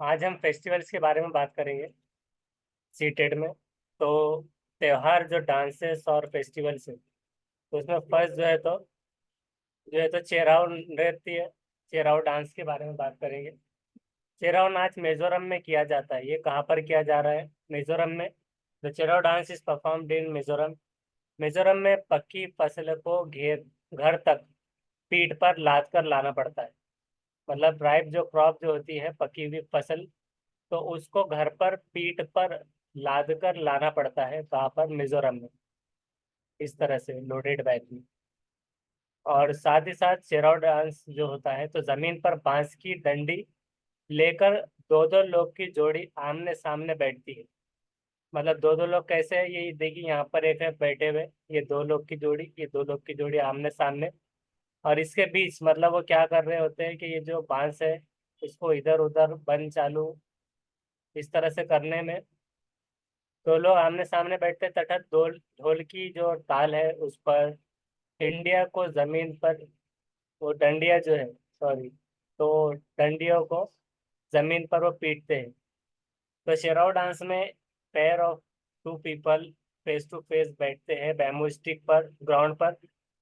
आज हम फेस्टिवल्स के बारे में बात करेंगे सीटेड में। तो त्योहार जो डांसेस और फेस्टिवल्स है तो उसमें फर्स्ट जो है तो चेराव नृत्य है। चेराव डांस के बारे में बात करेंगे। चेराव नाच मिजोरम में किया जाता है। ये कहाँ पर किया जा रहा है? मिजोरम में। The Cheraw dance is performed in Mizoram. Mizoram में पक्की फसल को घेर घर तक पीठ पर लाद कर लाना पड़ता है। मतलब राइप जो क्रॉप जो होती है, पकी हुई फसल, तो उसको घर पर पीठ पर लाद कर लाना पड़ता है। कहाँ पर? मिजोरम में। इस तरह से लोडेड बैग में। और साथ ही साथ चेराव डांस जो होता है तो जमीन पर बांस की डंडी लेकर दो दो लोग की जोड़ी आमने सामने बैठती है। मतलब दो दो लोग कैसे है? ये देखिए, यहाँ पर एक है बैठे हुए, ये दो लोग की जोड़ी, ये दो लोग की जोड़ी आमने सामने। और इसके बीच मतलब वो क्या कर रहे होते हैं कि ये जो बांस है इसको इधर उधर बंद चालू इस तरह से करने में दो लोग आमने सामने बैठते तथा ढोल की जो ताल है उस पर इंडिया को जमीन पर, वो डंडिया जो है, सॉरी, तो डंडियों को जमीन पर वो पीटते हैं। तो शेराव डांस में pair of two people face to face बैठते हैं बैम्बू स्टिक पर ग्राउंड पर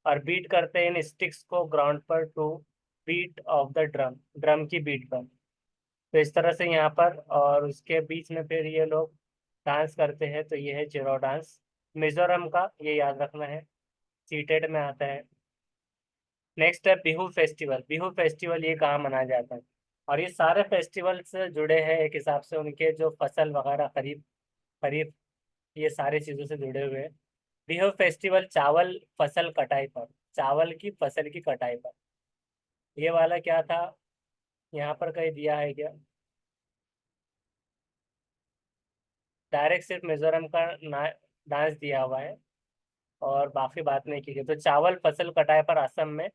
और बीट करते हैं इन स्टिक्स को ग्राउंड पर to beat of the drum, drum की बीट पर। तो इस तरह से यहाँ पर और उसके बीच में फिर ये लोग डांस करते हैं। तो ये है चिरो डांस मिजोरम का, ये याद रखना है, सीटेड में आता है। नेक्स्ट है बिहू फेस्टिवल। बिहू फेस्टिवल ये कहाँ मनाया जाता है? और ये सारे फेस्टिवल से जुड़े हैं एक हिसाब से, उनके जो फसल वगैरह खरीफ खरीफ ये सारी चीज़ों से जुड़े हुए हैं। बिहू फेस्टिवल चावल फसल कटाई पर, चावल की फसल की कटाई पर। ये वाला क्या था? यहाँ पर कहीं दिया है क्या? डायरेक्ट सिर्फ मिजोरम का डांस दिया हुआ है और बाकी बात नहीं की गई। तो चावल फसल कटाई पर असम में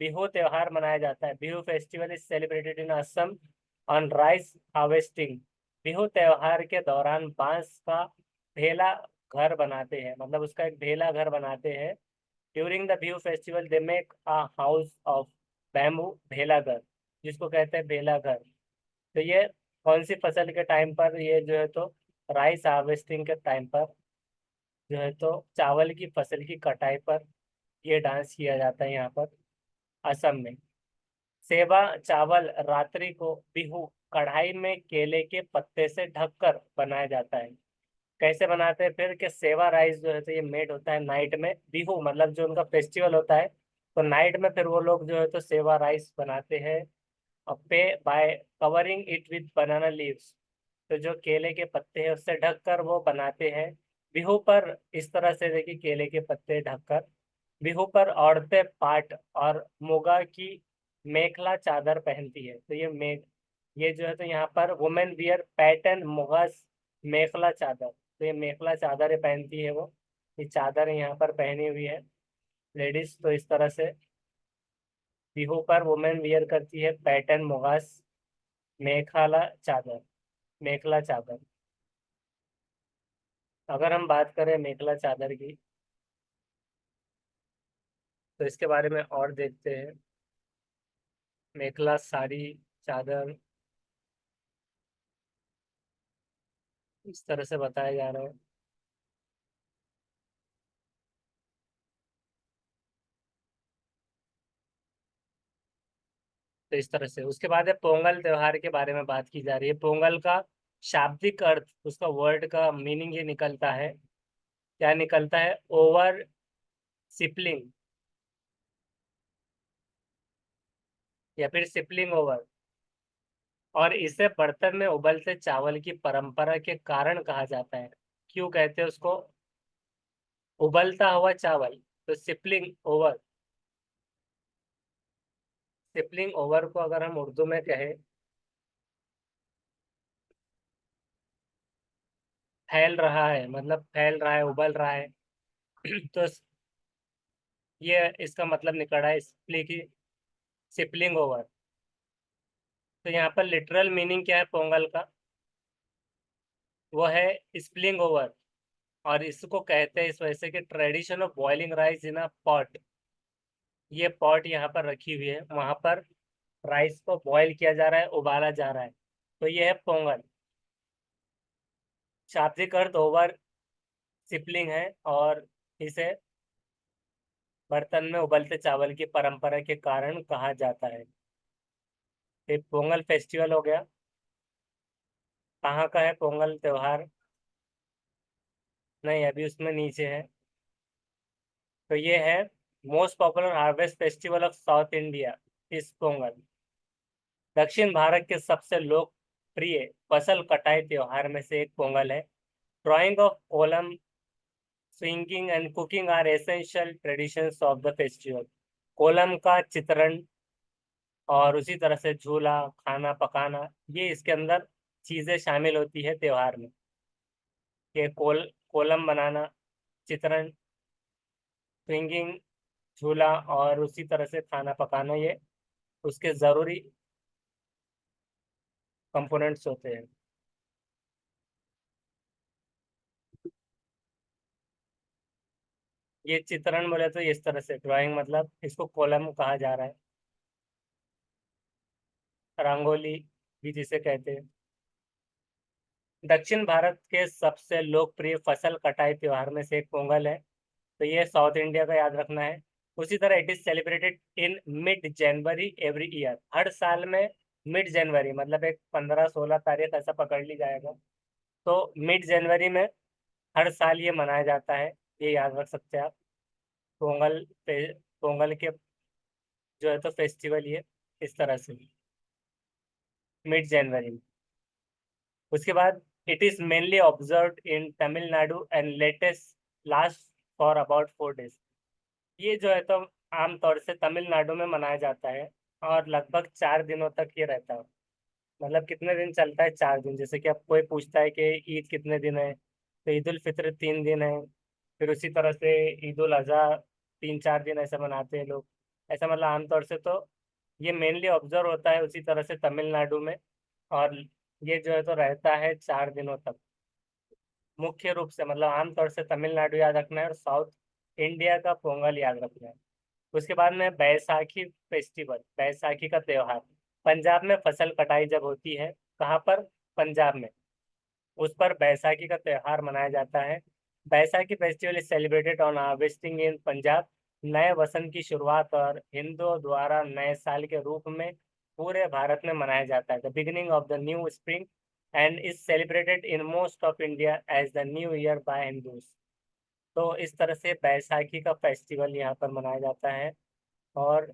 बिहू त्योहार मनाया जाता है। Bihu festival is celebrated in Assam on rice harvesting. Bihu त्योहार के दौरान बांस का ढेला घर बनाते हैं, मतलब उसका एक ढेला घर बनाते हैं। During the Bihu festival they make a house of bamboo, ढेला घर, जिसको कहते हैं भेला घर। तो ये कौन सी फसल के टाइम पर? ये जो है तो राइस हार्वेस्टिंग के टाइम पर जो है तो चावल की फसल की कटाई पर ये डांस किया जाता है यहाँ पर असम में। सेवा चावल रात्रि को बिहू कढ़ाई में केले के पत्ते से ढककर बनाया जाता है। कैसे बनाते हैं फिर? कि सेवा राइस जो है तो ये मेड होता है नाइट में। बिहू मतलब जो उनका फेस्टिवल होता है तो नाइट में फिर वो लोग जो है तो सेवा राइस बनाते हैं और पे bye covering it with banana leaves. तो जो केले के पत्ते हैं उससे ढककर वो बनाते हैं। बिहू पर इस तरह से देखिए, केले के पत्ते ढककर बिहू पर औरतें पाट और मुगा की मेखला चादर पहनती है। तो ये जो है तो यहाँ पर वुमेन वियर पैटर्न मुगा मेखला चादर। तो ये मेखला चादर पहनती है वो, ये चादर यहाँ पर पहनी हुई है लेडीज। तो इस तरह से बिहू पर वुमेन वियर करती है पैटर्न मुगास मेखला चादर, मेखला चादर। अगर हम बात करें मेखला चादर की तो इसके बारे में और देखते हैं। मेखला साड़ी चादर इस तरह से बताया जा रहा है। तो इस तरह से उसके बाद है पोंगल त्योहार के बारे में बात की जा रही है। पोंगल का शाब्दिक अर्थ, उसका वर्ड का मीनिंग ये निकलता है, क्या निकलता है? ओवर सिपलिंग या फिर सिपलिंग ओवर। और इसे बर्तन में उबलते चावल की परंपरा के कारण कहा जाता है। क्यों कहते हैं उसको उबलता हुआ चावल? तो सिपलिंग ओवर, सिपलिंग ओवर को अगर हम उर्दू में कहें, फैल रहा है, मतलब फैल रहा है, उबल रहा है। तो ये इसका मतलब निकल रहा है सिपलिंग, सिपलिंग ओवर। तो यहाँ पर लिटरल मीनिंग क्या है पोंगल का? वो है स्पिलिंग ओवर। और इसको कहते हैं इस वजह से कि tradition of boiling rice in a pot. ये पॉट यहाँ पर रखी हुई है, वहां पर राइस को बॉईल किया जा रहा है, उबाला जा रहा है। तो ये है पोंगल। शाब्दिक अर्थ ओवर सिपलिंग है, और इसे बर्तन में उबलते चावल की परंपरा के कारण कहा जाता है। फिर पोंगल फेस्टिवल हो गया। कहाँ का है पोंगल त्योहार? नहीं, अभी उसमें नीचे है। तो ये है most popular harvest festival of south India इस पोंगल। दक्षिण भारत के सबसे लोकप्रिय फसल कटाई त्योहार में से एक पोंगल है। Drawing of kolam, swinging and cooking are essential traditions of the festival. Kolam का चित्रण और उसी तरह से झूला, खाना पकाना, ये इसके अंदर चीजें शामिल होती है त्योहार में। ये कोलम बनाना, चित्रण, स्विंगिंग, झूला और उसी तरह से खाना पकाना, ये उसके जरूरी कंपोनेंट्स होते हैं। ये चित्रण बोले तो इस तरह से ड्राइंग, मतलब इसको कॉलम कहा जा रहा है। रंगोली भी जिसे कहते हैं। दक्षिण भारत के सबसे लोकप्रिय फसल कटाई त्योहार में से एक पोंगल है। तो ये साउथ इंडिया का याद रखना है। उसी तरह it is celebrated in mid January every year. हर साल में मिड जनवरी, मतलब एक 15-16 तारीख ऐसा पकड़ ली जाएगा। तो मिड जनवरी में हर साल ये मनाया जाता है। ये याद रख सकते हैं आप। पोंगल पोंगल के जो है तो फेस्टिवल ये इस तरह से मिड जनवरी में। उसके बाद it is mainly observed in Tamil Nadu and latest last for about 4 days. ये जो है तो आमतौर से तमिलनाडु में मनाया जाता है, और लगभग 4 दिनों तक ये रहता है। मतलब कितने दिन चलता है? 4 दिन। जैसे कि अब कोई पूछता है कि ईद कितने दिन है, तो ईद उल फित्र 3 दिन है। फिर उसी तरह से ईद उल अजहा 3-4 दिन ऐसे मनाते हैं लोग। ऐसा मतलब आमतौर से तो ये मेनली ऑब्जर्व होता है उसी तरह से तमिलनाडु में। और ये जो है तो रहता है 4 दिनों तक। मुख्य रूप से मतलब आमतौर से तमिलनाडु याद रखना है, और साउथ इंडिया का पोंगल याद रखना है। उसके बाद में बैसाखी फेस्टिवल, बैसाखी का त्योहार। पंजाब में फसल कटाई जब होती है, कहाँ पर? पंजाब में। उस पर बैसाखी का त्योहार मनाया जाता है। Baisakhi festival is celebrated on harvesting in Punjab. नए वसंत की शुरुआत और हिंदुओं द्वारा नए साल के रूप में पूरे भारत में मनाया जाता है। The beginning of the new spring and is celebrated in most of India as the new year by Hindus. तो इस तरह से बैसाखी का फेस्टिवल यहाँ पर मनाया जाता है। और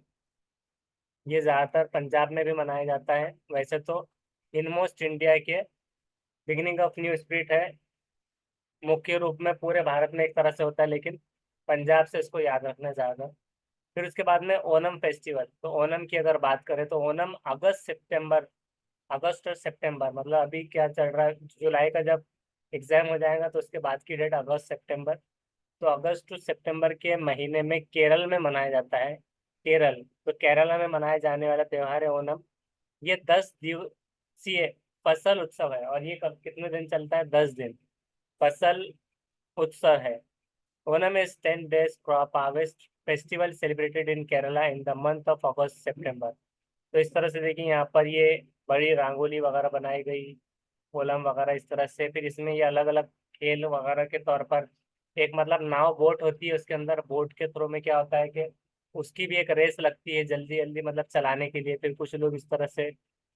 ये ज़्यादातर पंजाब में भी मनाया जाता है। वैसे तो इन मोस्ट इंडिया के बिगिनिंग ऑफ न्यू स्प्रिट है, मुख्य रूप में पूरे भारत में एक तरह से होता है, लेकिन पंजाब से इसको याद रखना ज़्यादा। फिर उसके बाद में ओनम फेस्टिवल। तो ओनम की अगर बात करें तो ओनम अगस्त और सितंबर, मतलब अभी क्या चल रहा है, जुलाई का जब एग्जाम हो जाएगा तो उसके बाद की डेट अगस्त सितंबर। तो अगस्त टू सितंबर के महीने में केरल में मनाया जाता है। केरल, तो केरला में मनाया जाने वाला त्योहार है ओनम। ये 10 दिवसीय फसल उत्सव है, और ये कब कितने दिन चलता है? 10 दिन फसल उत्सव है। Onam is 10 days crop harvest festival celebrated in Kerala in the month of August September. तो इस तरह से देखिए यहाँ पर ये बड़ी रंगोली वगैरह बनाई गई, कोलम वगैरह इस तरह से। फिर इसमें ये अलग अलग खेल वगैरह के तौर पर, एक मतलब नाव बोट होती है, उसके अंदर बोट के थ्रू में क्या होता है कि उसकी भी एक रेस लगती है जल्दी जल्दी, मतलब चलाने के लिए। फिर कुछ लोग इस तरह से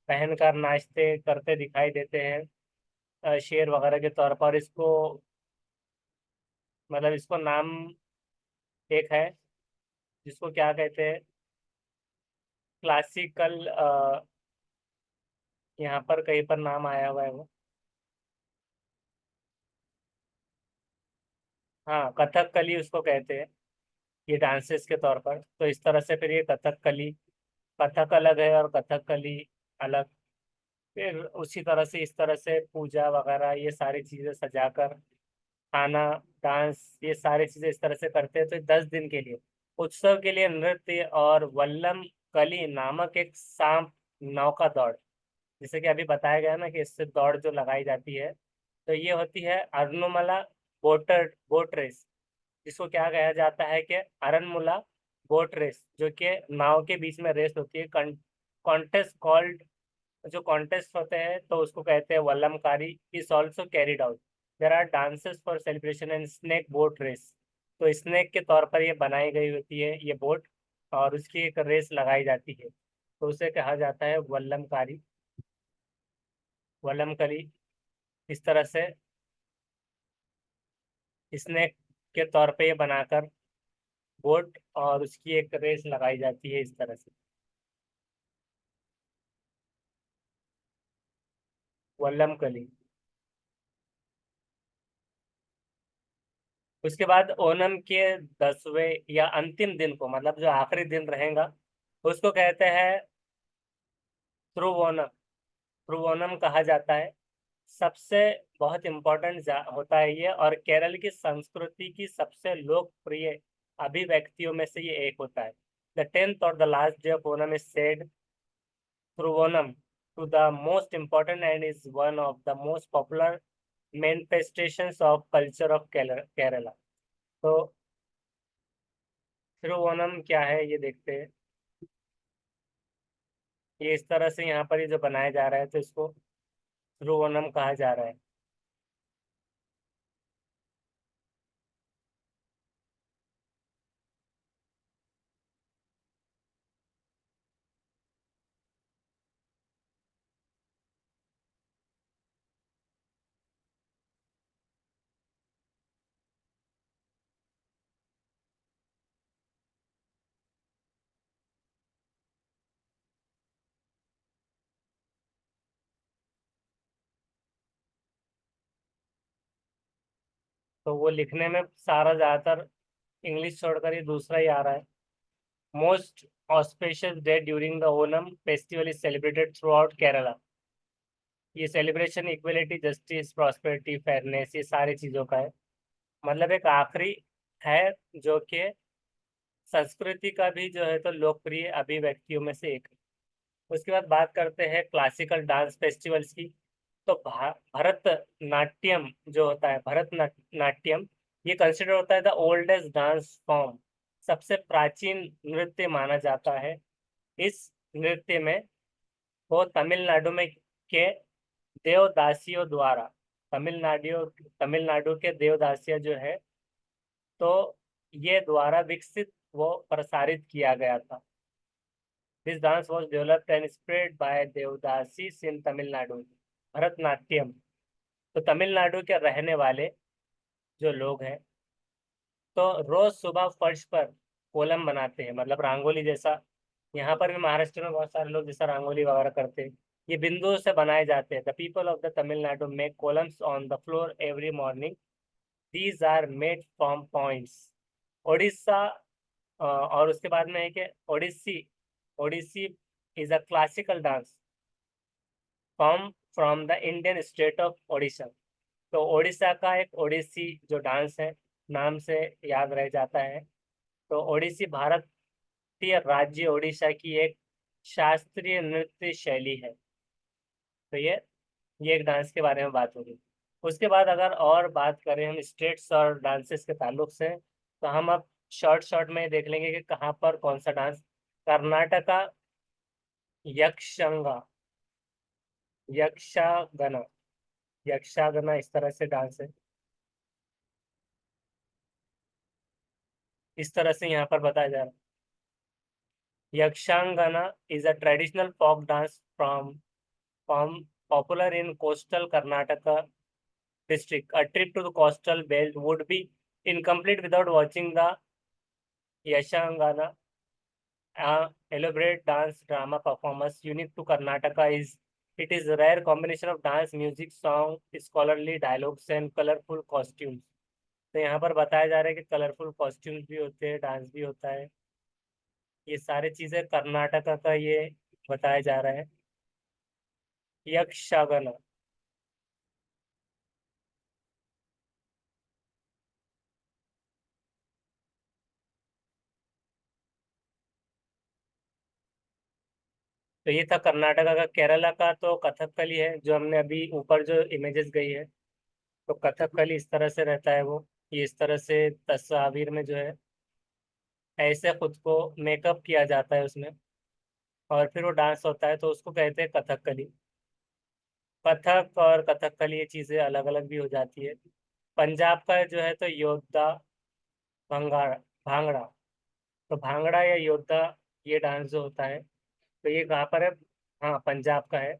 पहनकर नाचते करते दिखाई देते हैं, शेर वगैरह के तौर पर। इसको मतलब इसको नाम एक है जिसको क्या कहते हैं, क्लासिकल, यहाँ पर कहीं पर नाम आया हुआ है वो। हाँ, कथकली उसको कहते हैं, ये डांसेस के तौर पर। तो इस तरह से फिर ये कथकली, कथक अलग है और कथकली अलग। फिर उसी तरह से इस तरह से पूजा वगैरह ये सारी चीजें सजाकर, खाना, डांस, ये सारी चीजें इस तरह से करते हैं। तो 10 दिन के लिए उत्सव के लिए नृत्य और वल्लम कली नामक एक सांप नौका दौड़, जैसे कि अभी बताया गया ना कि इससे दौड़ जो लगाई जाती है, तो ये होती है अर्नुमला बोट रेस, जिसको क्या कहा जाता है कि अरनमुला बोट रेस, जो कि नाव के बीच में रेस होती है। कॉन्टेस्ट कॉल्ड जो कॉन्टेस्ट होते हैं तो उसको कहते हैं Vallamkali, is also carried out. There are dances for celebration and snake boat race. तो स्नेक के तौर पर ये बनाई गई होती है ये बोट, और उसकी एक रेस लगाई जाती है, तो उसे कहा जाता है वल्लमकारी, वल्लमकली। इस तरह से स्नेक के तौर पे ये बनाकर बोट और उसकी एक रेस लगाई जाती है इस तरह से, वल्लमकली। उसके बाद ओनम के 10वें या अंतिम दिन को, मतलब जो आखिरी दिन रहेगा, उसको कहते हैं त्रुवोनम। त्रुवोनम कहा जाता है। सबसे बहुत इम्पोर्टेंट होता है ये, और केरल की संस्कृति की सबसे लोकप्रिय अभिव्यक्तियों में से ये एक होता है। द 10th और the last day of Onam is said Thiruvonam to the most important and is one of the most popular manifestations of culture of Kerala। तो त्रिभुवनम क्या है ये देखते हैं। ये इस तरह से यहाँ पर ये जो बनाया जा रहा है, तो इसको त्रिभुवनम कहा जा रहा है। तो वो लिखने में सारा ज्यादातर इंग्लिश छोड़कर ये दूसरा ही आ रहा है। Most auspicious day during the Onam festival is celebrated throughout Kerala. ये celebration equality, justice, prosperity, fairness, ये सारी चीजों का है। मतलब एक आखिरी है जो कि संस्कृति का भी जो है तो लोकप्रिय अभिव्यक्तियों में से एक है। उसके बाद बात करते हैं क्लासिकल डांस फेस्टिवल्स की। तो भरतनाट्यम जो होता है, भरतनाट्यम, ये कंसिडर होता है द ओल्डेस्ट डांस फॉर्म। सबसे प्राचीन नृत्य माना जाता है। इस नृत्य में वो तमिलनाडु में के देवदासियों द्वारा, तमिलनाडु तमिलनाडु के देवदासिया जो है, तो ये द्वारा विकसित वो प्रसारित किया गया था। This dance was developed and spread by Devadasis in Tamil Nadu. Bharatanatyam, तो तमिलनाडु के रहने वाले जो लोग हैं, तो रोज सुबह फर्श पर कोलम बनाते हैं, मतलब रंगोली जैसा। यहाँ पर भी महाराष्ट्र में बहुत सारे लोग जैसा रंगोली वगैरह करते हैं। ये बिंदुओं से बनाए जाते हैं। The people of the Tamil Nadu make kolams on the floor every morning. These are made from points. Odisha, और उसके बाद में है कि Odissi, Odissi is a classical dance form from the Indian state of Odisha. तो ओडिशा का एक ओडिसी जो डांस है, नाम से याद रह जाता है। तो ओडिसी भारतीय राज्य ओडिशा की एक शास्त्रीय नृत्य शैली है। तो ये एक डांस के बारे में बात होगी। उसके बाद अगर और बात करें हम स्टेट्स और डांसेस के ताल्लुक से, तो हम अब शॉर्ट शॉर्ट में देख लेंगे कि कहाँ पर कौन सा डांस। कर्नाटका, यक्षंगा, यक्षागना, यक्षागना इस तरह से डांस है। इस तरह से यहाँ पर बताया जा रहा है। Yakshangana is a traditional folk dance from popular in coastal Karnataka district. A trip to the coastal belt would be incomplete without watching the Yashangana, a elaborate dance drama performance unique to Karnataka. Is it is a rare combination of dance, music, song, scholarly dialogues and colorful costumes। तो यहाँ पर बताया जा रहा है कि colourful costumes भी होते हैं, डांस भी होता है। ये सारी चीजें कर्नाटका का ये बताया जा रहा है। यक्षगान, तो ये था कर्नाटका का। केरला का तो कथकली है, जो हमने अभी ऊपर जो इमेजेस गई है। तो कथकली इस तरह से रहता है वो। ये इस तरह से तस्वीर में जो है ऐसे खुद को मेकअप किया जाता है उसमें। और फिर वो डांस होता है तो उसको कहते हैं कथकली। कथक और कथकली ये चीज़ें अलग अलग भी हो जाती है। पंजाब का जो है तो योद्धा, भंगाड़ा, भांगड़ा। तो भांगड़ा या योद्धा, ये डांस जो होता है तो ये कहाँ पर है? हाँ, पंजाब का है।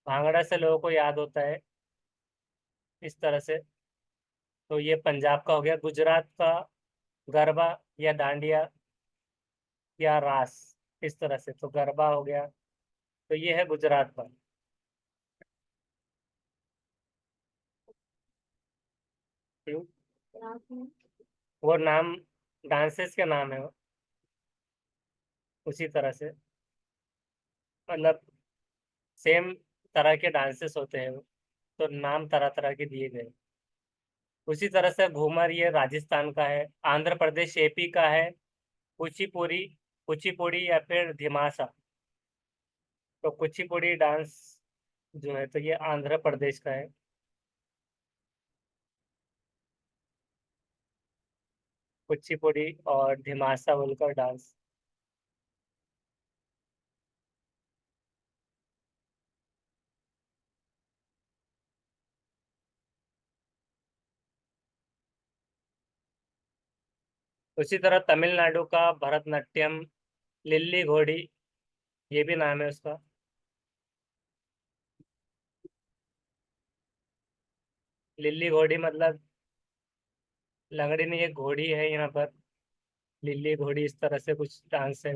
भांगड़ा से लोगों को याद होता है इस तरह से। तो ये पंजाब का हो गया। गुजरात का गरबा या डांडिया या रास, इस तरह से। तो गरबा हो गया, तो ये है गुजरात का। क्यों? वो नाम डांसेस के नाम है वो, उसी तरह से। मतलब सेम तरह के डांसेस होते हैं वो, तो नाम तरह तरह के दिए गए। उसी तरह से घूमर, ये राजस्थान का है। आंध्र प्रदेश एपी का है। कुचिपुड़ी, कुचिपुड़ी या फिर धिमासा। तो कुचिपुड़ी डांस जो है तो ये आंध्र प्रदेश का है। कुचिपुड़ी और धिमासा बोलकर डांस। उसी तरह तमिलनाडु का भरतनाट्यम, लिल्ली घोड़ी, ये भी नाम है उसका। लिल्ली घोड़ी मतलब लंगड़ी नहीं, एक घोड़ी है यहाँ पर। लिल्ली घोड़ी, इस तरह से कुछ डांस है।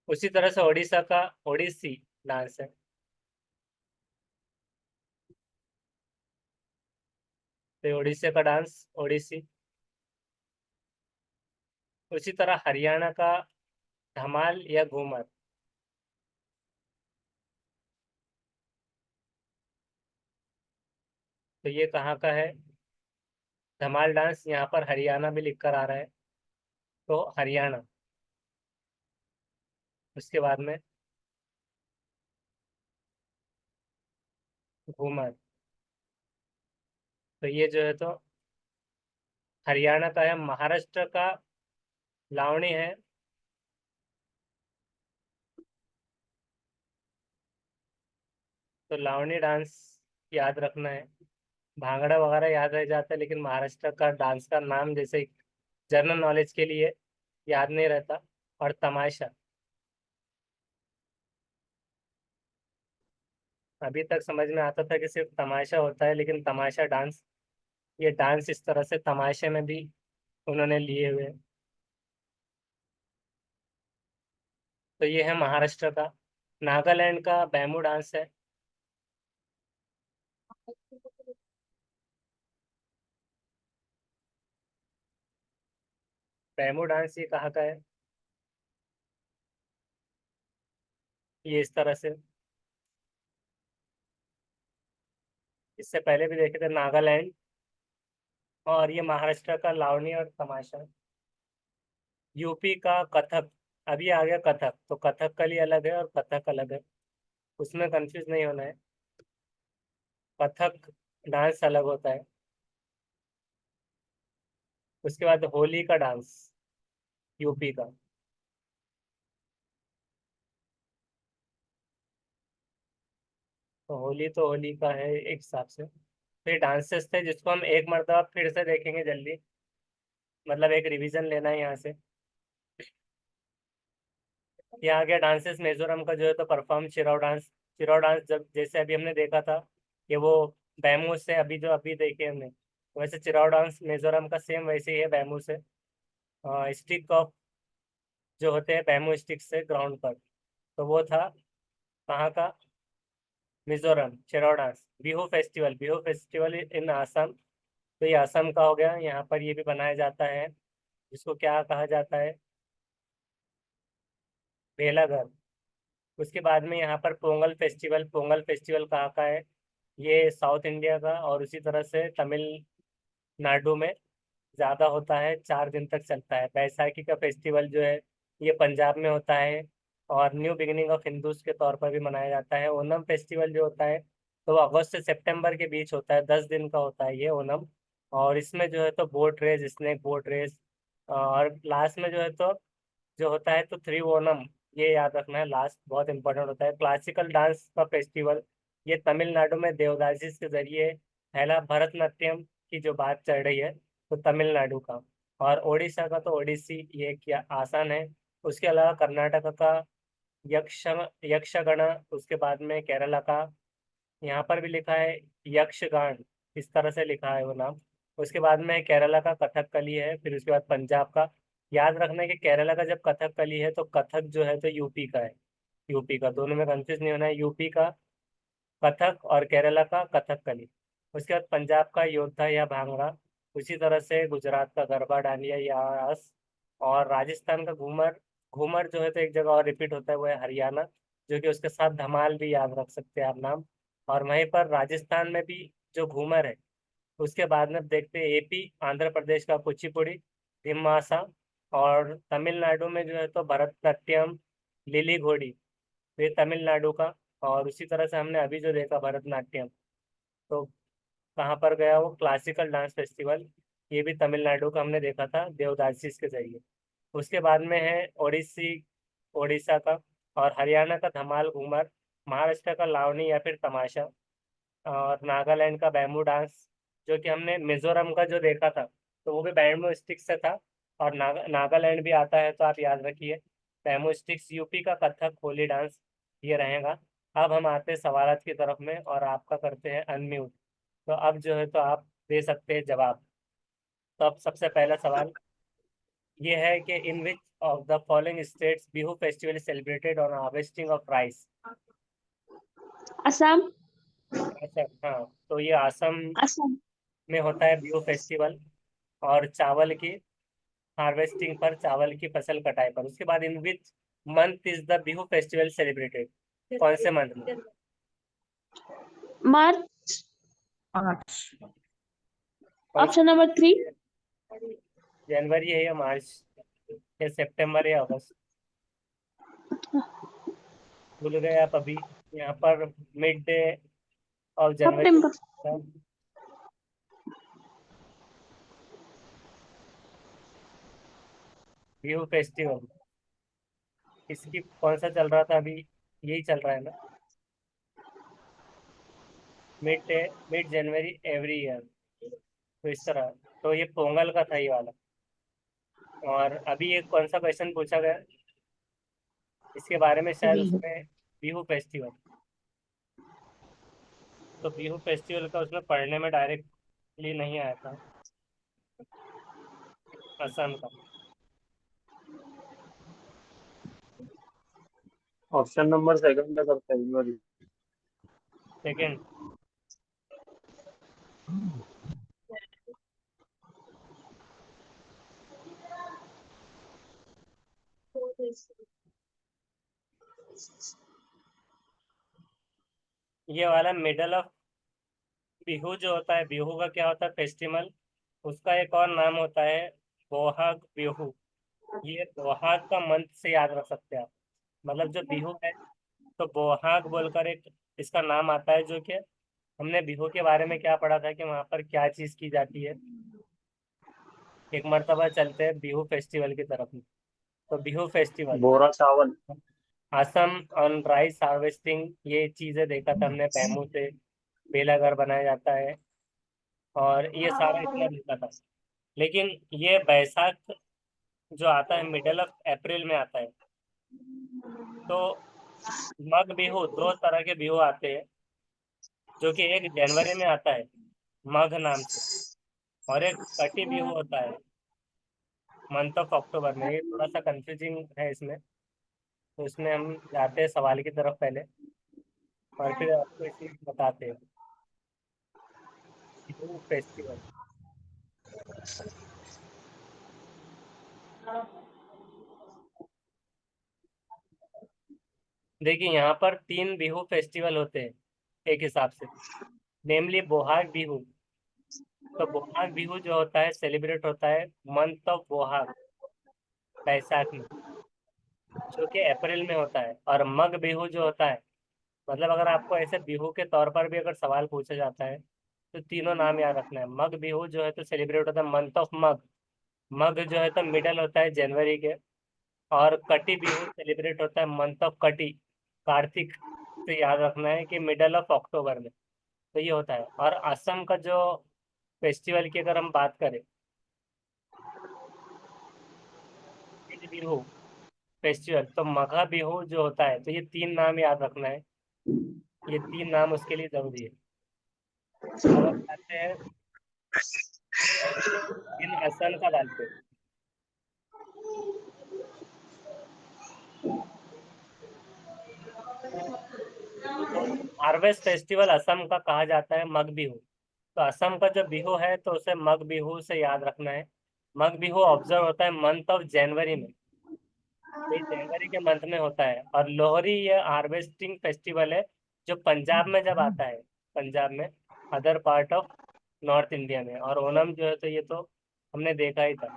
उसी तरह से उड़ीसा का ओडिसी डांस है। तो ये उड़ीसा का डांस ओडिसी। उसी तरह हरियाणा का धमाल या घूमर। तो ये कहाँ का है? धमाल डांस यहाँ पर हरियाणा भी लिख कर आ रहा है, तो हरियाणा। उसके बाद में घूमर। तो ये जो है तो हरियाणा का है। महाराष्ट्र का लावणी है। तो लावणी डांस याद रखना है। भांगड़ा वगैरह याद रह जाता है, लेकिन महाराष्ट्र का डांस का नाम जैसे जनरल नॉलेज के लिए याद नहीं रहता। और तमाशा, अभी तक समझ में आता था कि सिर्फ तमाशा होता है, लेकिन तमाशा डांस, ये डांस इस तरह से तमाशे में भी उन्होंने लिए हुए हैं। तो ये है महाराष्ट्र का। नागालैंड का बैम्बू डांस है। बैम्बू डांस ये कहाँ का है? ये इस तरह से। इससे पहले भी देखे थे नागालैंड। और ये महाराष्ट्र का लावणी और तमाशा। यूपी का कथक। अभी आ गया कथक। तो कथक कली अलग है और कथक अलग है, उसमें कंफ्यूज नहीं होना है। कथक डांस अलग होता है। उसके बाद होली का डांस, यूपी का। तो होली का है एक हिसाब से। फिर डांसेस थे जिसको हम एक मरतबा फिर से देखेंगे जल्दी। मतलब एक रिवीजन लेना है यहाँ से। ये आ गया डांसेस मिजोरम का जो है तो perform Cheraw dance. Cheraw dance जब जैसे अभी हमने देखा था कि वो बैमू से, अभी जो अभी देखे हमने, वैसे चिराव डांस मिजोरम का सेम वैसे ही है, बैमू से। स्टिक ऑफ जो होते हैं बैमू स्टिक से ग्राउंड पर। तो वो था कहाँ का? Mizoram. Cheraw dance. Bihu festival in Assam. तो ये असम का हो गया। यहाँ पर ये भी बनाया जाता है, जिसको क्या कहा जाता है? भेलाघर। उसके बाद में यहाँ पर पोंगल फेस्टिवल। पोंगल फेस्टिवल कहाँ का है? ये साउथ इंडिया का। और उसी तरह से तमिलनाडु में ज़्यादा होता है, 4 दिन तक चलता है। बैसाखी का फेस्टिवल जो है ये पंजाब में होता है, और न्यू बिगिनिंग ऑफ हिंदूज के तौर पर भी मनाया जाता है। ओनम फेस्टिवल जो होता है तो वो अगस्त से सितंबर के बीच होता है, 10 दिन का होता है ये ओनम। और इसमें जो है तो boat race, snake boat race, और लास्ट में जो है तो जो होता है तो त्रिवोनम, ये याद रखना है, लास्ट बहुत इंपॉर्टेंट होता है। क्लासिकल डांस का फेस्टिवल, ये तमिलनाडु में देवदासी के जरिए पहला भरतनाट्यम की जो बात चल रही है तो तमिलनाडु का, और ओडिशा का तो ओडिसी, ये क्या आसान है। उसके अलावा कर्नाटक का यक्ष यक्षगण, उसके बाद में केरला का, यहाँ पर भी लिखा है यक्षगान, इस तरह से लिखा है वो नाम। उसके बाद में केरला का कथकली है, फिर उसके बाद पंजाब का। याद रखना है कि केरला का जब कथकली है तो कथक जो है तो यूपी का है, यूपी का, दोनों में कंफ्यूज नहीं होना है, यूपी का कथक और केरला का कथकली। उसके बाद पंजाब का योद्धा या भांगड़ा, उसी तरह से गुजरात का गरबा डांडिया या रास, और राजस्थान का घूमर। घूमर जो है तो एक जगह और रिपीट होता है, वो है हरियाणा, जो कि उसके साथ धमाल भी याद रख सकते हैं आप नाम। और वहीं पर राजस्थान में भी जो घूमर है, उसके बाद में देखते हैं एपी, आंध्र प्रदेश का कुचिपुड़ी, दिमासा, और तमिलनाडु में जो है तो भरतनाट्यम, लिली घोड़ी, ये तमिलनाडु का। और उसी तरह से हमने अभी जो देखा भरतनाट्यम, तो कहाँ पर गया वो क्लासिकल डांस फेस्टिवल, ये भी तमिलनाडु का हमने देखा था देवदासी के जरिए। उसके बाद में है ओडिसी, ओडिशा का, और हरियाणा का धमाल घूमर, महाराष्ट्र का लावनी या फिर तमाशा, और नागालैंड का बैम्बू डांस, जो कि हमने मिजोरम का जो देखा था तो वो भी बैम्बू स्टिक से था। और नागालैंड भी आता है तो आप याद रखिए बैम्बू स्टिक्स। यूपी का कथक होली डांस, ये रहेगा। अब हम आते हैं सवालात की तरफ में, और आपका करते हैं अनम्यूट। तो अब जो है तो आप दे सकते हैं जवाब। तो अब सबसे पहला सवाल ये है कि in which of the following states Bihu festival is celebrated on harvesting of rice. Assam. अच्छा, हाँ, तो ये असम असम। में होता है बिहू फेस्टिवल, और चावल की हार्वेस्टिंग पर, चावल की फसल कटाई पर। उसके बाद in which month is the Bihu festival celebrated, कौन से मंथ में? मार्च। कौन ऑप्शन नंबर 3। से? जनवरी है या मार्च या सितंबर या अगस्त? भूल गए आप अभी। यहाँ पर mid day of January, September. Bihu festival, इसकी कौन सा चल रहा था अभी? यही चल रहा है ना, mid day, mid January every year, तो इस तरह। तो ये पोंगल का था ये वाला। और अभी एक कौन सा क्वेश्चन पूछा गया इसके बारे में, शायद उसमें बिहू फेस्टिवल, तो बिहू फेस्टिवल का उसमें पढ़ने में डायरेक्टली नहीं आया था, असम का। ऑप्शन नंबर सेकंड का करते हैं जनवरी। सेकेंड, ये वाला मिडल ऑफ बिहू जो होता है, बिहू का क्या होता है फेस्टिवल, उसका एक और नाम होता है बोहाग बिहू। ये बोहाग का मंथ से याद रख सकते हैं आप, मतलब जो बिहू है तो बोहाग बोलकर एक इसका नाम आता है। जो कि हमने बिहू के बारे में क्या पढ़ा था कि वहां पर क्या चीज की जाती है। एक मर्तबा चलते हैं बिहू फेस्टिवल की तरफ में। तो बिहू फेस्टिवल, बोरा चावल। असम ऑन राइस हार्वेस्टिंग, ये चीजें देखा था हमने, बैम्बू से बेला घर बनाया जाता है, और ये सारा इतना देखा था। लेकिन ये बैसाख जो आता है मिडल ऑफ अप्रैल में आता है, तो मग बिहू, दो तरह के बिहू आते हैं, जो कि एक जनवरी में आता है मघ नाम से, और एक कटी बिहू होता है मंथ ऑफ अक्टूबर में। ये थोड़ा सा कंफ्यूजिंग है इसमें, तो इसमें हम जाते हैं सवाल की तरफ पहले, और फिर आपको इसी बताते हैं बिहू फेस्टिवल। देखिए यहाँ पर तीन बिहू फेस्टिवल होते हैं एक हिसाब से, नेमली बोहाग बिहू। तो बोहाग बिहू जो होता है सेलिब्रेट होता है मंथ ऑफ बोहाग, बैसाख में, जो कि अप्रैल में होता है। और मग बिहू जो होता है, मतलब अगर आपको ऐसे बिहू के तौर पर भी अगर सवाल पूछा जाता है तो तीनों नाम याद रखना है। मग बिहू जो है तो सेलिब्रेट होता है मंथ ऑफ मग, मग जो है तो मिडल होता है जनवरी के, और कटी बिहू सेलिब्रेट होता है मंथ ऑफ कटी, कार्तिक से याद रखना है कि मिडल ऑफ अक्टूबर में। तो ये होता है। और असम का जो फेस्टिवल की अगर हम बात करें, तीज बिहू फेस्टिवल, तो मघा बिहू जो होता है, तो ये तीन नाम याद रखना है। ये तीन नाम उसके लिए जरूरी है। अब हम आते हैं इन असम का बात पे। तो हार्वेस्ट फेस्टिवल असम का कहा जाता है मग बिहू। तो असम का जो बिहू है तो उसे मग बिहू से याद रखना है। मग बिहू ऑब्जर्व होता है मंथ ऑफ जनवरी में। ये जनवरी के मंथ में होता है। और लोहरी ये हार्वेस्टिंग फेस्टिवल है जो पंजाब में जब आता है, पंजाब में, other part of north India में। और ओणम जो है तो ये तो हमने देखा ही था।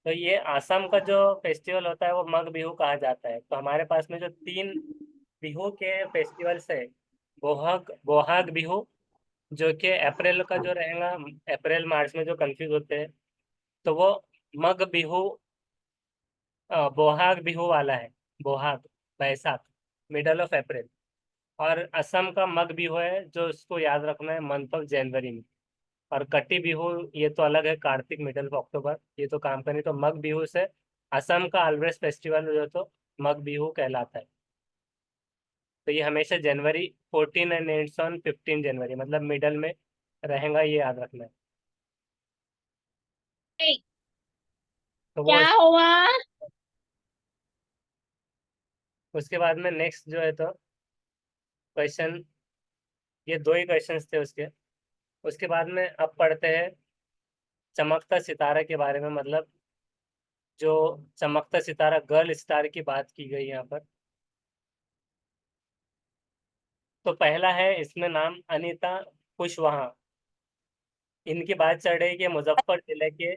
तो ये असम का जो फेस्टिवल होता है वो मग बिहू कहा जाता है। तो हमारे पास में जो तीन बिहू के फेस्टिवल्स है, बोहाग बोहाग बिहू जो कि अप्रैल का जो रहेगा, अप्रैल मार्च में जो कंफ्यूज होते हैं, तो वो मग बिहू बोहाग बिहू वाला है। बोहाग बैसाख, मिडल ऑफ अप्रैल। और असम का मग बिहू है जो उसको याद रखना है मंथ ऑफ जनवरी में। और कटी बिहू ये तो अलग है, कार्तिक मिडल ऑफ अक्टूबर, ये तो काम करनी। तो मग बिहू से असम का ऑलवेज फेस्टिवल जो तो मग बिहू कहलाता है। तो ये हमेशा जनवरी 14 एंड एंड्स ऑन 15 जनवरी, मतलब मिडल में रहेगा, ये याद रखना है। तो वो क्या हुआ? उसके बाद में नेक्स्ट जो है तो क्वेश्चन, ये दो ही क्वेश्चंस थे उसके। उसके बाद में अब पढ़ते हैं चमकता सितारा के बारे में। मतलब जो चमकता सितारा गर्ल स्टार की बात की गई यहाँ पर। तो पहला है इसमें नाम अनीता कुशवाहा। इनकी बात चल रही है कि मुजफ्फर जिले के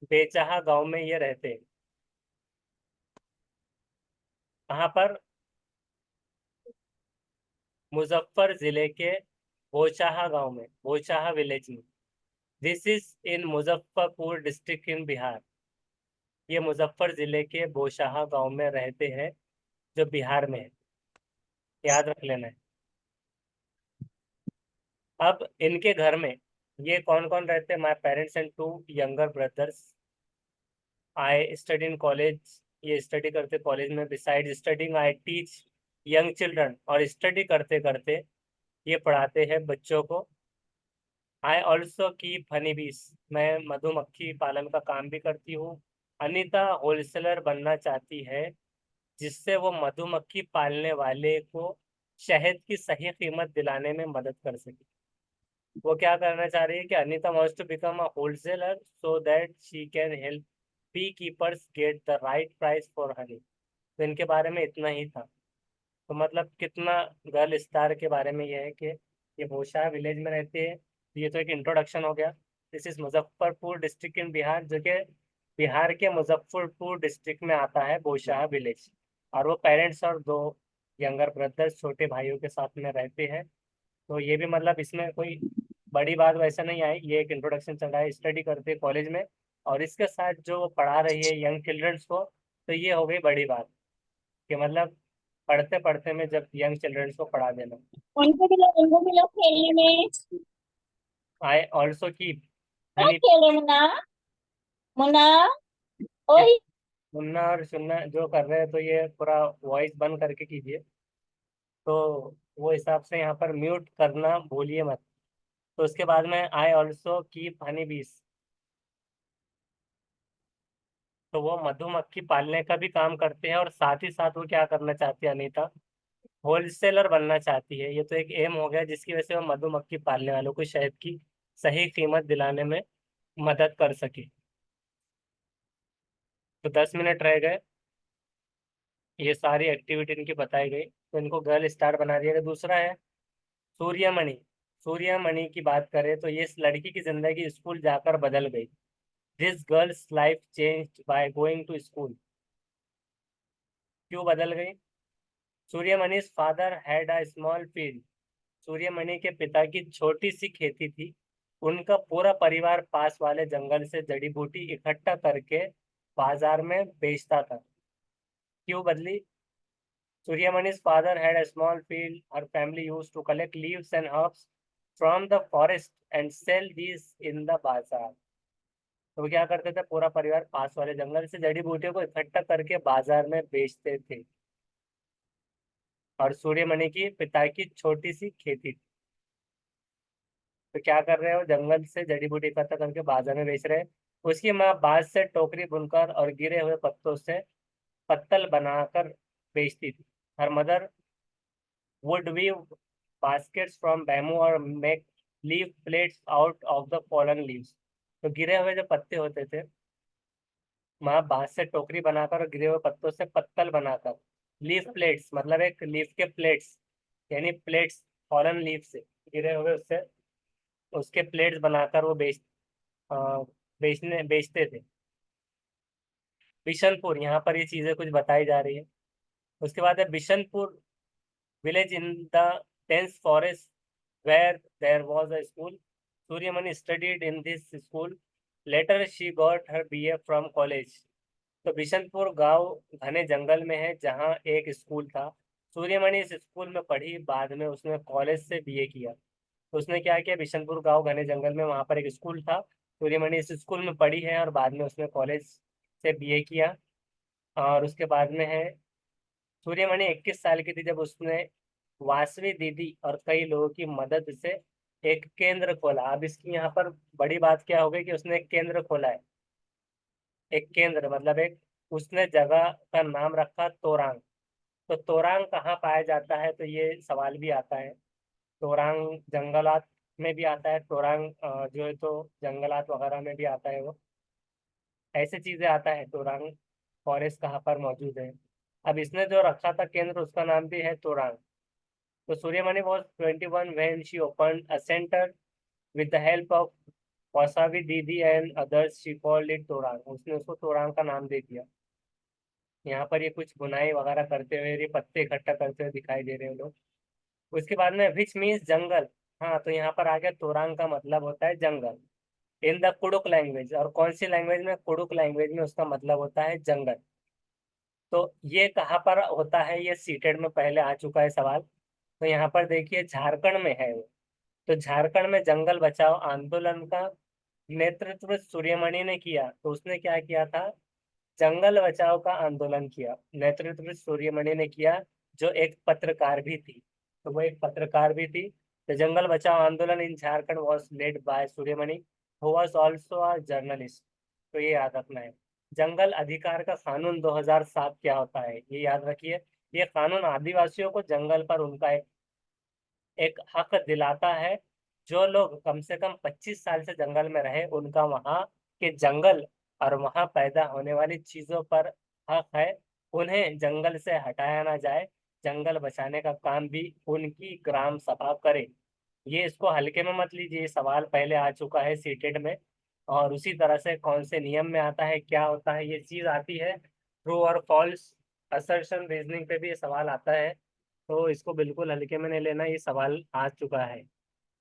बेचाहा गांव में ये रहते हैं। कहाँ पर? मुजफ्फर जिले के बोचाहा गांव में, बोचाहा विलेज में। This is in Muzaffarpur district in Bihar. ये मुजफ्फर जिले के बोचाहा गांव में रहते हैं, जो बिहार में है। याद रख लेना है। अब इनके घर में ये कौन कौन रहते हैं? My parents and two younger brothers. I study in college. ये स्टडी करते कॉलेज में। Beside studying I teach young children. और स्टडी करते करते ये पढ़ाते हैं बच्चों को। आई ऑल्सो कीप हनी बीस। मैं मधुमक्खी पालन का काम भी करती हूँ। अनीता होलसेलर बनना चाहती है, जिससे वो मधुमक्खी पालने वाले को शहद की सही कीमत दिलाने में मदद कर सके। वो क्या करना चाह रही है कि Anita wants to become a wholesaler so that she can help beekeepers get the right price for honey. तो इनके बारे में इतना ही था। तो मतलब कितना गर्ल स्टार के बारे में ये है कि ये भोशा विलेज में रहती है। ये तो एक इंट्रोडक्शन हो गया। This is Muzaffarpur district in Bihar, जो कि बिहार के मुजफ्फरपुर डिस्ट्रिक्ट में आता है बोशाह विलेज। और वो पेरेंट्स और दो यंगर ब्रदर्स, छोटे भाइयों के साथ में रहते हैं। तो ये भी मतलब इसमें कोई बड़ी बात वैसा नहीं आई, ये एक इंट्रोडक्शन चल रहा है। स्टडी करते हैं कॉलेज में, और इसके साथ जो वो पढ़ा रही है यंग चिल्ड्रंस को, तो ये हो गई बड़ी बात कि मतलब पढ़ते पढ़ते में जब यंग चिल्ड्रंस को पढ़ा देना। उनको भी लो खेलने में। आई ऑल्सो कीप क्या हनी। खेल रहे मुन्ना? मुन्ना, ये ओही। सुनना और सुनना जो कर रहे हैं तो ये पूरा वॉइस बंद करके कीजिए। तो वो हिसाब से यहाँ पर म्यूट करना भूलिए मत। तो उसके बाद में आई ऑल्सो कीप हनी बीस। तो वो मधुमक्खी पालने का भी काम करते हैं, और साथ ही साथ वो क्या करना चाहती है अनीता? होलसेलर बनना चाहती है। ये तो एक एम हो गया जिसकी वजह से वो मधुमक्खी पालने वालों को शहद की सही कीमत दिलाने में मदद कर सके। तो 10 मिनट रह गए। ये सारी एक्टिविटी इनकी बताई गई, तो इनको गर्ल स्टार बना दिया गया। दूसरा है सूर्यमणि। सूर्यमणि की बात करें तो ये इस लड़की की जिंदगी स्कूल जाकर बदल गई। This girls life changed by going to school. क्यों बदल गई? Suryamani's father had a small field. Suryamani के पिता की छोटी सी खेती थी। उनका पूरा परिवार पास वाले जंगल से जड़ी बूटी इकट्ठा करके बाजार में बेचता था। क्यों बदली? Suryamani's father had a small field. Her family used to collect leaves and herbs from the forest and sell these in the bazaar. तो वो क्या करते थे, पूरा परिवार पास वाले जंगल से जड़ी बूटियों को इकट्ठा करके बाजार में बेचते थे। और सूर्यमणि की पिता की छोटी सी खेती थी। तो क्या कर रहे हो, जंगल से जड़ी बूटी इकट्ठा करके बाजार में बेच रहे हैं। उसकी माँ बांस से टोकरी बुनकर और गिरे हुए पत्तों से पत्तल बनाकर बेचती थी। Her mother would weave baskets from bamboo or make leaf plates out of the fallen leaves। तो गिरे हुए जो पत्ते होते थे, माँ बांस से टोकरी बनाकर और गिरे हुए पत्तों से पत्तल बनाकर, लीफ प्लेट्स मतलब एक लीफ के प्लेट्स, यानी प्लेट्स फॉलन लीफ से गिरे हुए उससे उसके प्लेट्स बनाकर वो अ, बेचते थे। बिशनपुर, यहाँ पर ये चीजें कुछ बताई जा रही है। उसके बाद है Bishanpur village in the dense forest where there was a school. Suryamani studied in this school. Later she got her BA from college. तो बिशनपुर गांव घने जंगल में है जहाँ एक स्कूल था। सूर्यमणि इस स्कूल में पढ़ी, बाद में उसने कॉलेज से बीए किया। तो उसने क्या किया, बिशनपुर गांव घने जंगल में वहां पर एक स्कूल था, सूर्यमणि इस स्कूल में पढ़ी है और बाद में उसने कॉलेज से बीए किया। और उसके बाद में है, सूर्यमणि 21 साल की थी जब उसने वासवी दीदी और कई लोगों की मदद से एक केंद्र खोला। अब इसकी यहाँ पर बड़ी बात क्या हो गई कि उसने एक केंद्र खोला है। एक केंद्र मतलब एक, उसने जगह का नाम रखा तोरांग। तो तोरांग कहाँ पाया जाता है, तो ये सवाल भी आता है। तोरांग जंगलात में भी आता है, तोरांग जो है तो जंगलात वगैरह में भी आता है वो, ऐसे चीजें आता है। तोरांग फॉरेस्ट कहाँ पर मौजूद है। अब इसने जो रखा था केंद्र, उसका नाम भी है तोरांग। So Suryamani was 21 when she opened a center with the help of Wasabi Didi and others. She called it Torang। उसने उसको तोरांग का नाम दे दिया। यहाँ पर ये कुछ बुनाई वगैरह करते हुए, ये पत्ते इकट्ठा करते हुए दिखाई दे रहे हैं लोग। उसके बाद में विच मीन्स जंगल। हाँ, तो यहाँ पर आ गया, तोरांग का मतलब होता है जंगल इन द कुडुक लैंग्वेज। और कौन सी लैंग्वेज में? कुडुक लैंग्वेज में उसका मतलब होता है जंगल। तो ये कहाँ पर होता है, ये सीटेड में पहले आ चुका है सवाल। तो यहाँ पर देखिए झारखंड में है वो। तो झारखंड में जंगल बचाओ आंदोलन का नेतृत्व सूर्यमणि ने किया। तो उसने क्या किया था, जंगल बचाओ का आंदोलन किया, नेतृत्व सूर्यमणि ने किया, जो एक पत्रकार भी थी। तो वो एक पत्रकार भी थी। The Jungle Bachao Andolan in Jharkhand was led by Suryamani who was also a journalist. तो ये याद रखना है। जंगल अधिकार का कानून 2007 क्या होता है, ये याद रखिए। ये कानून आदिवासियों को जंगल पर उनका एक हक दिलाता है। जो लोग कम से कम 25 साल से जंगल में रहे, उनका वहाँ के जंगल और वहाँ पैदा होने वाली चीजों पर हक है। उन्हें जंगल से हटाया ना जाए। जंगल बचाने का काम भी उनकी ग्राम सभा करे। ये इसको हल्के में मत लीजिए, ये सवाल पहले आ चुका है सीटेड में। और उसी तरह से कौन से नियम में आता है, क्या होता है, ये चीज आती है। ट्रू और फॉल्स असर्शन रीजनिंग पे भी ये सवाल आता है। तो इसको बिल्कुल हल्के में नहीं लेना, ये सवाल आ चुका है।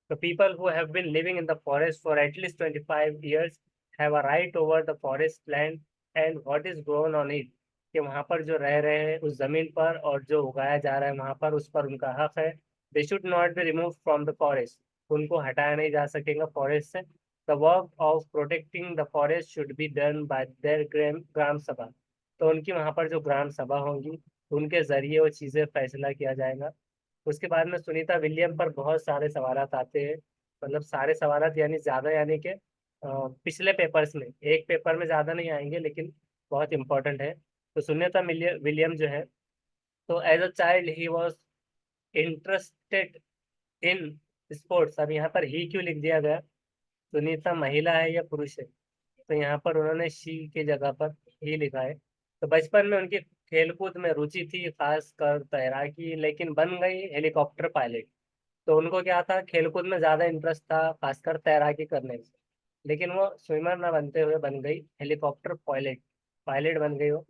तो people who have been living in the forest for at least 25 years have a right over the forest land and what is grown on it. कि वहाँ पर जो रह रहे हैं उस जमीन पर और जो उगाया जा रहा है वहाँ पर, उस पर उनका हक है। They should not be remove from the forest. उनको हटाया नहीं जा सकेगा फॉरेस्ट से। The work of protecting the forest should be done by their gram sabha. तो उनकी वहाँ पर जो ग्राम सभा होंगी, उनके जरिए वो चीज़ें फैसला किया जाएगा। उसके बाद में सुनीता विलियम पर बहुत सारे सवालात आते हैं। मतलब सारे सवालात यानी ज्यादा, यानी कि पिछले पेपर्स में, एक पेपर में ज्यादा नहीं आएंगे लेकिन बहुत इंपॉर्टेंट है। तो सुनीता विलियम जो है, तो as a child he was interested in sports. अब यहाँ पर ही क्यों लिख दिया गया? सुनीता महिला है या पुरुष है? तो यहाँ पर उन्होंने शी की जगह पर ही लिखा है। तो बचपन में उनकी खेलकूद में रुचि थी, खास कर तैराकी, लेकिन बन गई हेलीकॉप्टर पायलट। तो उनको क्या था, खेलकूद में ज्यादा इंटरेस्ट था, खासकर तैराकी करने में। लेकिन वो स्विमर ना बनते हुए बन गई हेलीकॉप्टर पायलट। पायलट बन गई वो।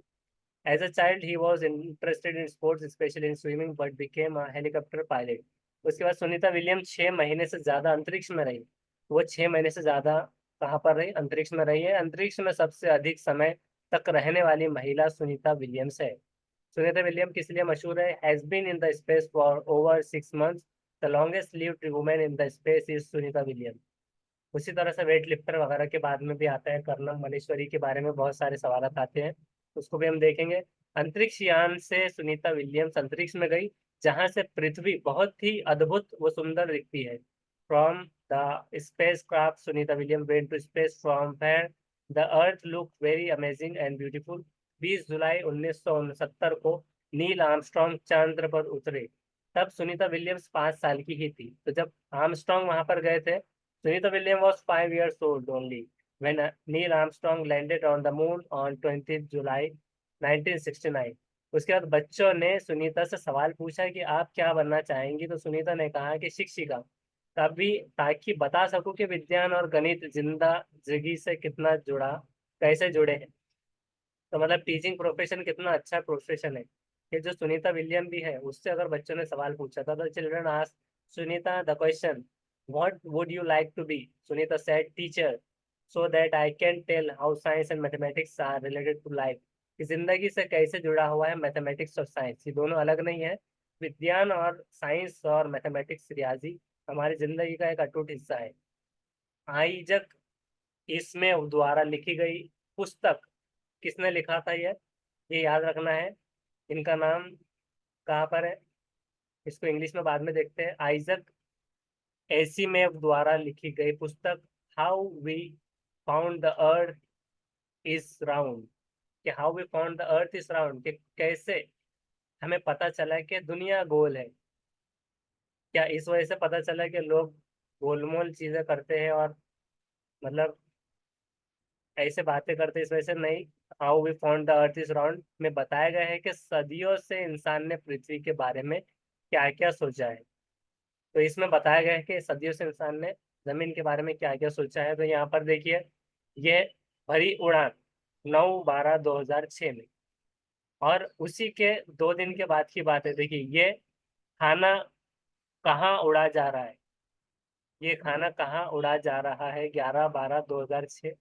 As a child he was interested in sports specially in swimming but became a helicopter pilot. उसके बाद सुनीता विलियम 6 महीने से ज्यादा अंतरिक्ष में रही। वो 6 महीने से ज्यादा कहाँ पर रही? अंतरिक्ष में रही है। अंतरिक्ष में सबसे अधिक समय तक रहने वाली महिला सुनीता विलियम्स है। सुनीता विलियम किस लिए मशहूर है? Has been in the space for over 6 months, the longest lived women in the space is Sunita William. उसी तरह से वेट लिफ्टर वगैरह के बाद में भी आता है, कर्नल मलेश्वरी के बारे में बहुत सारे सवाल आते हैं, उसको भी हम देखेंगे। अंतरिक्ष यान से सुनीता विलियम्स अंतरिक्ष में गई, जहां से पृथ्वी बहुत ही अद्भुत व सुंदर दिखती है। From the spacecraft Sunita William went to space from where the earth look very amazing and beautiful. 20 जुलाई 1969 को नील आर्मस्ट्रॉन्ग चंद्र पर उतरे। तब सुनीता विलियम्स 5 साल की ही थी। तो जब आर्मस्ट्रॉन्ग वहां पर गए थे, Sunita Williams was 5 years old only when Neil Armstrong landed on the moon on 20th July 1969। उसके बाद बच्चों ने सुनीता से सवाल पूछा कि आप क्या बनना चाहेंगी, तो सुनीता ने कहा कि शिक्षिका, तभी ताकि बता सकूं कि विज्ञान और गणित जिंदगी से कितना जुड़ा, कैसे जुड़े हैं। तो मतलब टीचिंग प्रोफेशन कितना अच्छा प्रोफेशन है। ये जो सुनीता विलियम भी है, उससे अगर बच्चों ने सवाल पूछा था, तो children ask Sunita the question, what would you like to be? Sunita said, teacher, so that I can tell how science and mathematics are related to life। कि जिंदगी से कैसे जुड़ा हुआ है मैथमेटिक्स और साइंस, ये दोनों अलग नहीं है। विज्ञान और साइंस और मैथमेटिक्स, रियाजी हमारी जिंदगी का एक अटूट हिस्सा है। आइजक इसमें द्वारा लिखी गई पुस्तक, किसने लिखा था ये याद रखना है। इनका नाम कहाँ पर है, इसको इंग्लिश में बाद में देखते हैं। आइजक एसिमेव द्वारा लिखी गई पुस्तक how we found the earth is round, कि how we found the earth is round, कि कैसे हमें पता चला कि दुनिया गोल है। क्या इस वजह से पता चला कि लोग गोलमोल चीजें करते हैं और मतलब ऐसे बातें करते हैं, इस वजह से नहीं। How we found the earth is round में बताया गया है कि सदियों से इंसान ने पृथ्वी के बारे में क्या क्या सोचा है। तो इसमें बताया गया है कि सदियों से इंसान ने जमीन के बारे में क्या क्या सोचा है। तो यहाँ पर देखिए, ये भरी उड़ान 9/12/2006 में, और उसी के 2 दिन के बाद की बात है। देखिए, ये खाना कहाँ उड़ा जा रहा है, ये खाना कहाँ उड़ा जा रहा है 11/12/2006।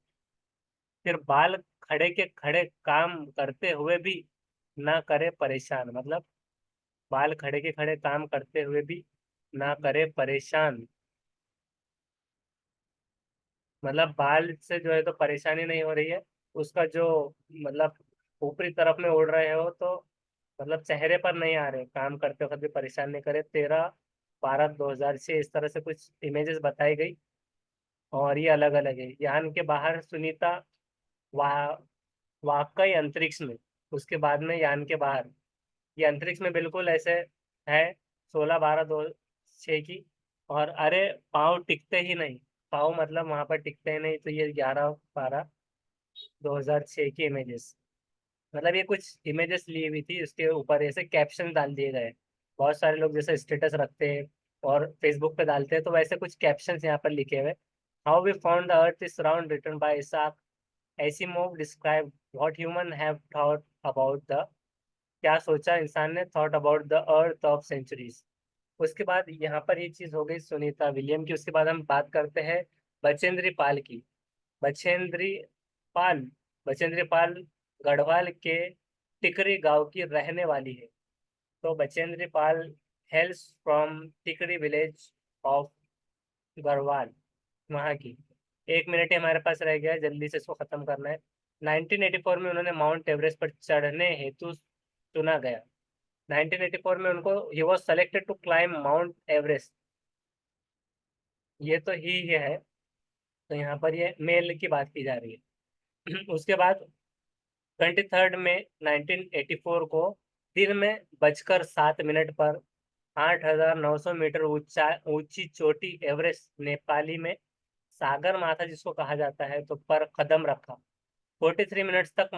फिर बाल खड़े के खड़े काम करते हुए भी ना करे परेशान, मतलब बाल खड़े के खड़े काम करते हुए भी ना करे परेशान, मतलब बाल से जो है तो परेशानी नहीं हो रही है उसका, जो मतलब ऊपरी तरफ में उड़ रहे हो तो मतलब चेहरे पर नहीं आ रहे, काम करते वक्त भी परेशान नहीं करे। 13/12/2006 इस तरह से कुछ इमेजेस बताई गई, और ये अलग अलग है। यान के बाहर सुनीता वाह वाकई अंतरिक्ष में, उसके बाद में यान के बाहर, ये अंतरिक्ष में बिल्कुल ऐसे है। 16/12/2006 की। और अरे पाँव टिकते ही नहीं, पाँव मतलब वहां पर टिकते ही नहीं, तो ये 11/12/2006 की इमेजेस, मतलब ये कुछ इमेजेस ली हुई थी, उसके ऊपर ऐसे कैप्शन डाल दिए गए। बहुत सारे लोग जैसे स्टेटस रखते हैं और फेसबुक पे डालते हैं, तो वैसे कुछ कैप्शंस यहाँ पर लिखे हुए। How we found the earth is round written by Isaac Asimov describe what human have thought about the, क्या सोचा इंसान ने, thought about the earth of centuries. उसके बाद यहाँ पर ये चीज हो गई सुनीता विलियम की। उसके बाद हम बात करते हैं बचेंद्री पाल की। बचेंद्री पाल, बचेंद्री पाल गढ़वाल के टिकरी गांव की रहने वाली है। तो Bachendri Pal hails from Tikri village of Garhwal, वहाँ की। 1 मिनट ही हमारे पास रह गया है, जल्दी से इसको खत्म करना है। 1984 में उन्होंने माउंट एवरेस्ट पर चढ़ने हेतु चुना गया। 1984 में उनको ही was selected to climb Mount Everest, ये तो ही है। तो यहाँ पर ये मेल की बात की जा रही है। उसके बाद 23 मई 1984 को दिन में 7:07 पर 8,900 मीटर ऊंची चोटी एवरेस्ट, नेपाली में सागर माथा जिसको कहा जाता है, तो पर कदम रखा। 43 मिनट्स तक